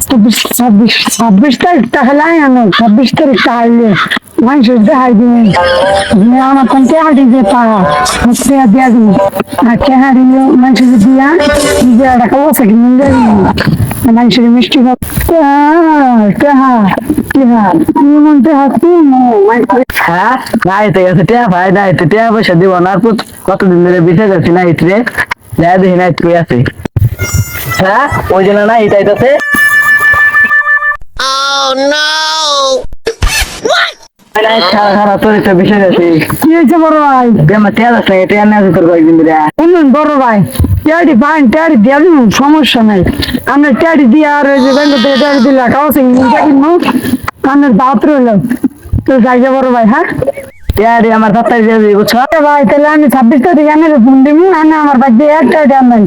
ছাব্বিশ তারিখ তাহলে আনো 26 তারিখ তাহলে মানুষের দেখাই দিবেন আমার কোন টেহাটি যে পাওয়া টেহা দিয়া দিন আর টেহারি মানুষের দিয়া নিজে একটা কবসা কিনে দিয়ে দিন মানুষের মিষ্টি টেহা টেহা এমন টেহা হ্যাঁ নাই তো গেছে টিয়া ভাই নাই তো টিয়া পয়সা দিব না কতদিন ধরে বিছে যাচ্ছি না ইতরে যা দেখি না কই আছে হ্যাঁ ওই জন্য না এটাই তো খারাপ তোর একটা বিষয় আছে কি হয়েছে বড় ভাই আমার টিয়া যাচ্ছে না টিয়া নেওয়া তোর কয়েকদিন ধরে শুনুন বড় ভাই টেয়ারি পান টেয়ারি দিয়া দিন সমস্যা নাই আপনার টেয়ারি দিয়ে আর ওই যে ব্যাংক থেকে টেয়ারি দিলে কাগজ কিনবো আপনার দাওয়াত রইল তো যাইছে বড় ভাই হ্যাঁ টিয়া আমার 7 তারিখ দিয়ে বুঝছো ভাই তাহলে আমি 26 তারিখ আনে ফোন দিব আনে আমার বাড়িতে একটা দেন নাই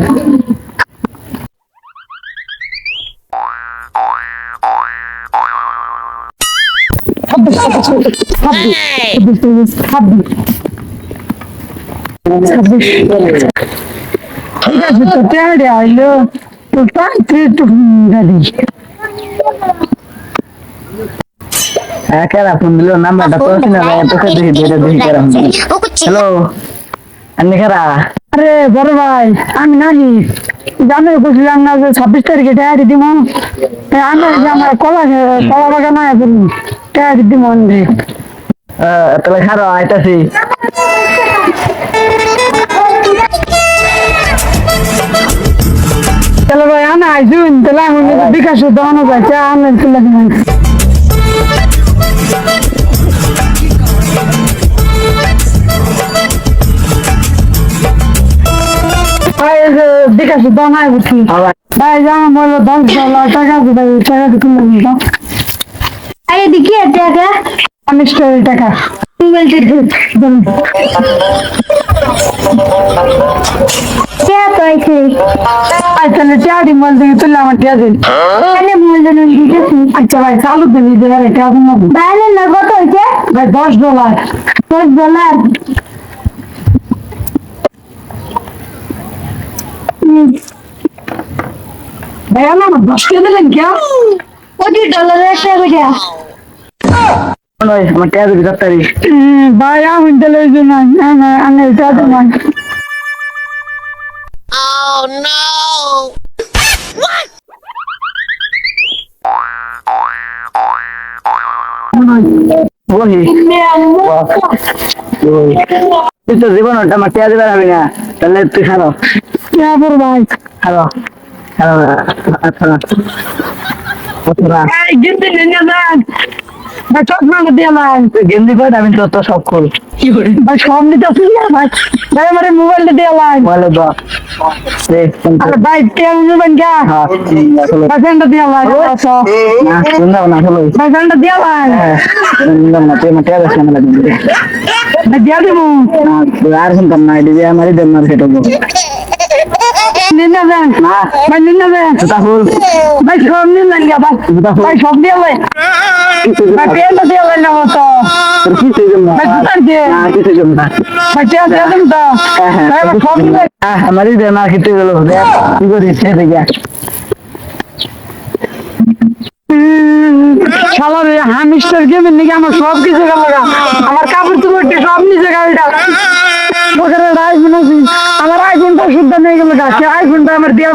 ঠিক আছে তো টেয়ারি আইলো তো তাই একটু গাড়ি হ্যাঁ কেরা ফোন দিল নাম্বারটা তো না ভাই তোকে দেখি দেখি কেরা হ্যালো আমি কেরা আরে বড় ভাই আমি নাহি জানো বুঝলাম না যে 26 তারিখে টেয়ারি দিব আমি আমার কলা বাগান আছে টেয়ারি দিব তাহলে খারো আইতাছি তাহলে ভাই আনা আইসুন তাহলে এখন বিকাশ দেওয়ানো যাচ্ছে আনলাইন তুলে দিবেন বিকাশ দেওয়া বুঝছি ভাই জামা বললো $10 টাকা আছে ভাই টাকা তুলে দিতাম আরে দেখি টাকা আমি স্টোরি টাকা মোবাইল क्या पैसे তাহলে টেয়ারি মোবাইল থেকে তুলে আমার টিয়া দিন मैंने मोबाइल दिखे আচ্ছা ভাই চালু দিন দিলে টিয়া দিন বাইরে না কত হইছে ভাই $10 $10 ভাই আমার 10 কে দিলেন কে $20 একটা কইরা আমার টিয়া দিবি 7 তারিখ ভাই আমি দিলে ওই জন্য আমি টিয়া দিন বহি তুই তো জীবন আমার টিয়া দিবার হবে না তাহলে তুই খারো টিয়া বড় ভাই খারো খারো আচ্ছা এই গিন্দি নিয়ে যান ভাই চশমা দিয়ে লাইন গেন্দি করে আমি তো সব খোল ভাই সব নিতে আসলি না ভাই ভাই আমার মোবাইলটা দিয়ে লাইন বলে দ আরে ভাই তেল নেবেন কে ভাই ফ্যানটা দিয়ে লাইন শুনলাম না হলো ভাই ফ্যানটা দিয়ে লাইন শুনলাম না তুই আমার টিয়া দিস না ভাই দিয়ে দেবো আর শুনতাম না এদিকে আমারই দেন মার্কেট হবো নিয়ে যান না ভাই নিয়ে যান তাহুল ভাই সব নিয়ে যান কে ভাই ভাই সব দিয়ে লাইন ভাই ফ্যানটা দিয়ে লাইন না তো তোর কি সেই জন্য ভাই জুতার দিয়ে না কিছু জন্য না ভাই টিয়া দিয়ে দেন তো ভাই আমার সব নিয়ে আমারই দেন মার্কেট গেল কি করিস সেদিকে শালার হামিস্টার গেমের নাকি আমার সব কিছু গেল আমার কাপড় চোপড় সব নিচে গাড়িটা আইফোন আছে আমার আইফোনটা শুদ্ধ নিয়ে গেল আইফোনটা আমার দিয়ে